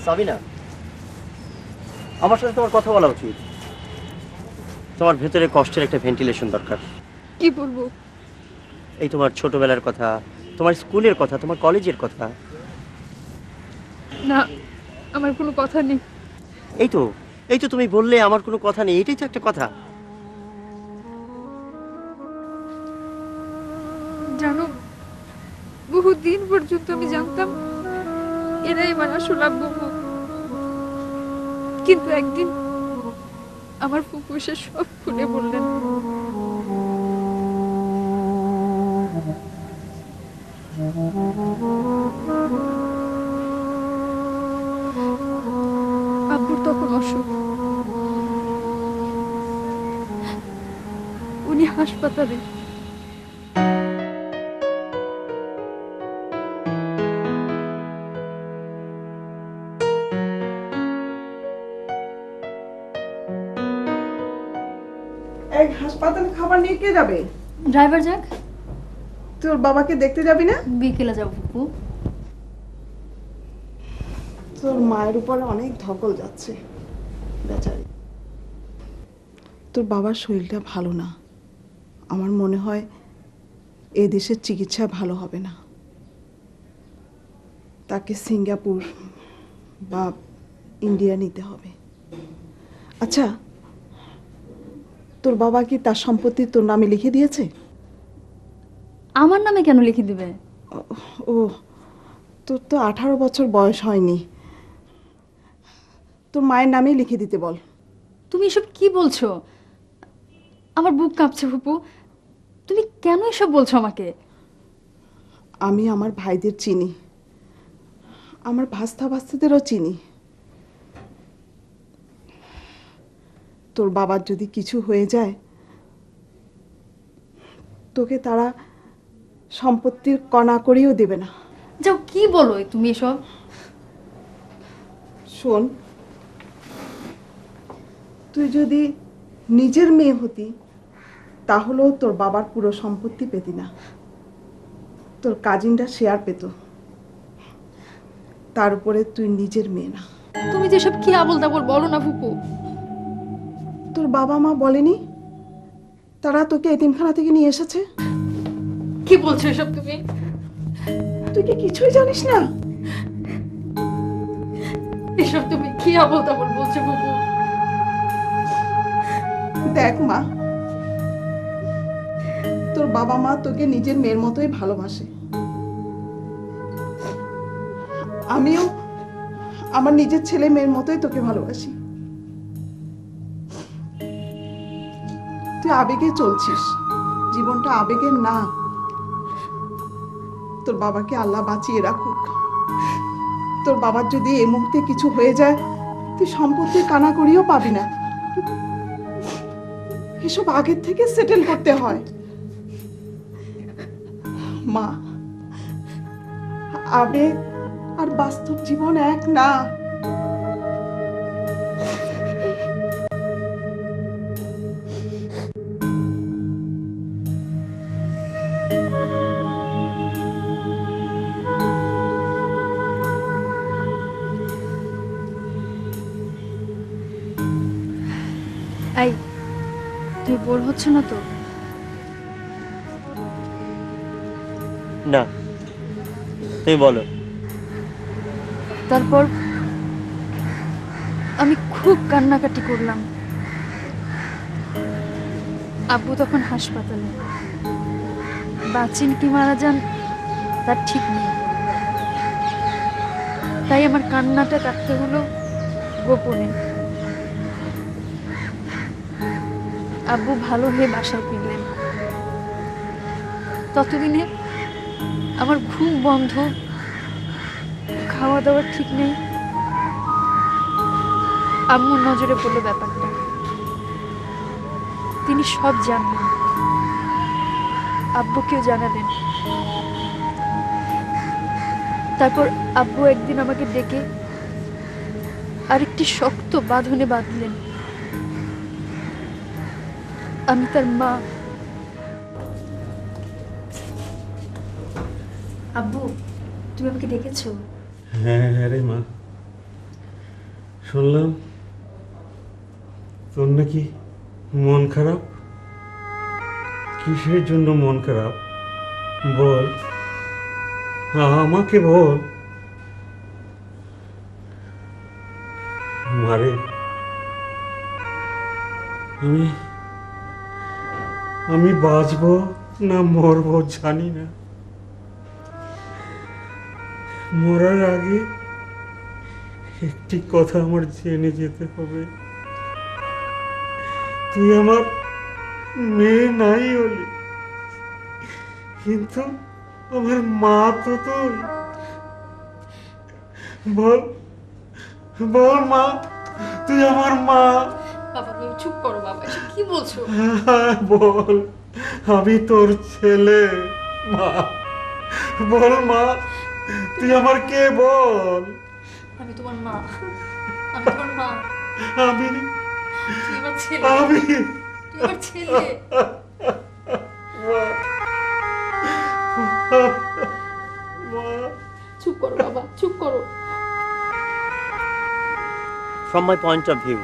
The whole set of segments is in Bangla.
সাবিনা, আমার সাথে তোমার কথা বলা উচিত। তোমার ভেতরে কষ্টের একটা ভেন্টিলেশন দরকার। কি বলবো? এই তোমার ছোটবেলার কথা, তোমার স্কুলের কথা, তোমার কলেজের কথা। না, আমার কোনো কথা নেই। এই তো এই তো তুমি বললে আমার কোনো কথা নেই, এটাই তো একটা কথা। জানো, বহুদিন পর্যন্ত আমি জানতাম এরাই আমার আসল আব্বু। কিন্তু একদিন আমার ফুফু এসে সব খুলে বললেন। আব্বুর তখন অসুখ, উনি হাসপাতালে। এই হাসপাতালে খাবার নিয়ে কে যাবে? ড্রাইভার যাক। তোর বাবাকে দেখতে যাবি না? বিকেলে যাবো ফুপু। তোর মায়ের উপরে অনেক ধকল যাচ্ছে বেচারি। তোর বাবার শরীরটা ভালো না, আমার মনে হয় এ দেশের চিকিৎসা ভালো হবে না। তাকে সিঙ্গাপুর বা ইন্ডিয়া নিতে হবে। আচ্ছা, তোর বাবা কি তার সম্পত্তি তোর নামে লিখে দিয়েছে? আমার নামে কেন লিখে দিবে? ও, তোর তো 18 বছর বয়স হয়নি, তোর মায়ের নামেই লিখে দিতে বল। তুমি এসব কি বলছো? আমার বুক কাঁপছে ফুপু। তুমি কেন এসব বলছো আমাকে? আমি আমার ভাইদের চিনি, আমার ভাস্তা ভাস্তিদেরও চিনি। তোর বাবার যদি কিছু হয়ে যায়, তোকে তারা সম্পত্তির কণা করেও দেবে না। যাও, কি বলো তুমি এসব? শোন, তুই যদি নিজের মেয়ে হতি তাহলেও তোর বাবার পুরো সম্পত্তি পেতি না, তোর কাজিনরা শেয়ার পেত। তার উপরে তুই নিজের মেয়ে না। তুমি যেসব কি আবল তাবল বলো না ফুপু। তোর বাবা মা বলেনি তারা তোকে এতিমখানা থেকে নিয়ে এসেছে? কি বলছো এসব তুমি? তুই কি কিছুই জানিস না? এসব তুমি কি আবল তাবল বলছো ফুপু? দেখ মা, তোর বাবা মা তোকে নিজের মেয়ের মতোই ভালোবাসে। আমিও আমার নিজের ছেলে মেয়ের মতোই তোকে ভালোবাসি। তুই আবেগে চলছিস, জীবনটা আবেগের না। তোর বাবাকে আল্লাহ বাঁচিয়ে রাখুক। তোর বাবার যদি এই মুহূর্তে কিছু হয়ে যায়, তুই সম্পত্তির কানাকড়িও পাবি না। এসব আগের থেকে সেটেল করতে হয় মা। আবেগ আর বাস্তব জীবন এক না। এই, তুই বোর হচ্ছে না তো? না, তুমি বলো। তারপর আমি খুব কান্নাকাটি করলাম। আব্বু তখন হাসপাতালে, বাঁচেন কি মারা যান তার ঠিক নেই। তাই আমার কান্নাটা কাটতে হলো গোপনে। আব্বু ভালো হয়ে বাসায় ফিরলেন। ততদিনে আমার ঘুম বন্ধ, খাওয়া দাওয়ার ঠিক নেই। আম্মুর নজরে পড়লো ব্যাপারটা। তিনি সব জানলেন, আব্বুকেও জানালেন। তারপর আব্বু একদিন আমাকে ডেকে আরেকটি শক্ত বাঁধনে বাঁধলেন। আমি তার মা। আব্বু, তুমি আমাকে ডেকেছো? হ্যাঁ রে মা, শুনলাম তোর নাকি মন খারাপ। কিসের জন্য মন খারাপ বল, আমাকে বল। মারে আমি আমি বাঁচবো না মরবো জানি না। মরার আগে একটি কথা আমার জেনে যেতে হবে, তুই আমার মেয়ে নাই হলি, কিন্তু আমার মা তো তুই। বল বল মা, তুই আমার মা। বাবা তুমি চুপ করো বাবা, এসব কি বলছো? বল আমি তোর ছেলে। মা বল মা, তুই আমার কে বল। আমি তোমার মা, আমি তোমার মা। আমি তুই আমার ছেলে, আমি তুই আমার ছেলে। মা চুপ করো বাবা, চুপ করো। From my point of view,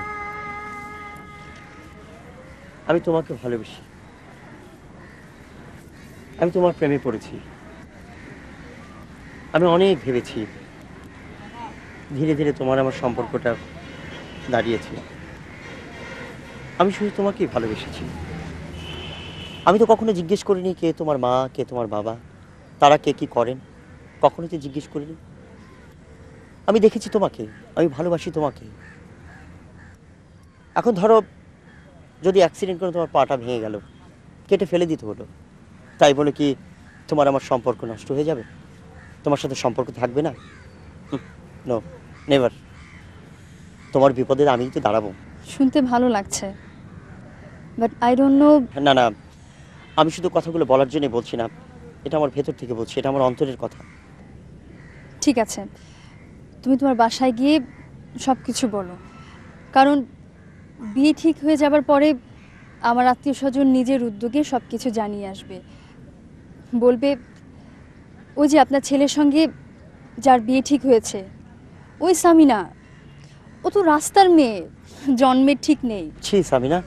আমি তোমাকে ভালোবাসি, আমি তোমার প্রেমে পড়েছি। আমি অনেক ভেবেছি, ধীরে ধীরে তোমার আমার সম্পর্কটা দাঁড়িয়েছে। আমি শুধু তোমাকেই ভালোবেসেছি। আমি তো কখনো জিজ্ঞেস করিনি কে তোমার মা, কে তোমার বাবা, তারা কে কি করেন, কখনো তো জিজ্ঞেস করিনি। আমি দেখেছি তোমাকে, আমি ভালোবাসি তোমাকে। এখন ধরো যদি অ্যাক্সিডেন্ট করে তোমার পাটা ভেঙে গেল, কেটে ফেলে দিতে হলো, তাই বলে কি তোমার আমার সম্পর্ক নষ্ট হয়ে যাবে? তোমার সাথে সম্পর্ক থাকবে না? No, never. তোমার বিপদে আমি তো দাঁড়াবো। শুনতে ভালো লাগছে, বাট আই ডোন্ট নো। না না, আমি শুধু কথাগুলো বলার জন্যই বলছি না, এটা আমার ভেতর থেকে বলছি, এটা আমার অন্তরের কথা। ঠিক আছে, তুমি তোমার বাসায় গিয়ে সব কিছু বলো, কারণ বিয়ে ঠিক হয়ে যাবার পরে আমার আত্মীয় স্বজন নিজের উদ্যোগে সব কিছু জানিয়ে আসবে। বলবে ওই যে আপনার ছেলের সঙ্গে যার বিয়ে ঠিক হয়েছে ওই সামিনা, ও তো রাস্তার মেয়ে, জন্মের ঠিক নেই। ছি সামিনা,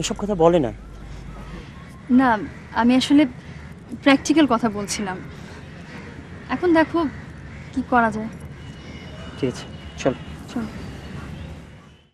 এসব কথা বলে না। না, আমি আসলে প্র্যাকটিক্যাল কথা বলছিলাম। এখন দেখো কি করা যায়। ঠিক আছে, চল। চলো।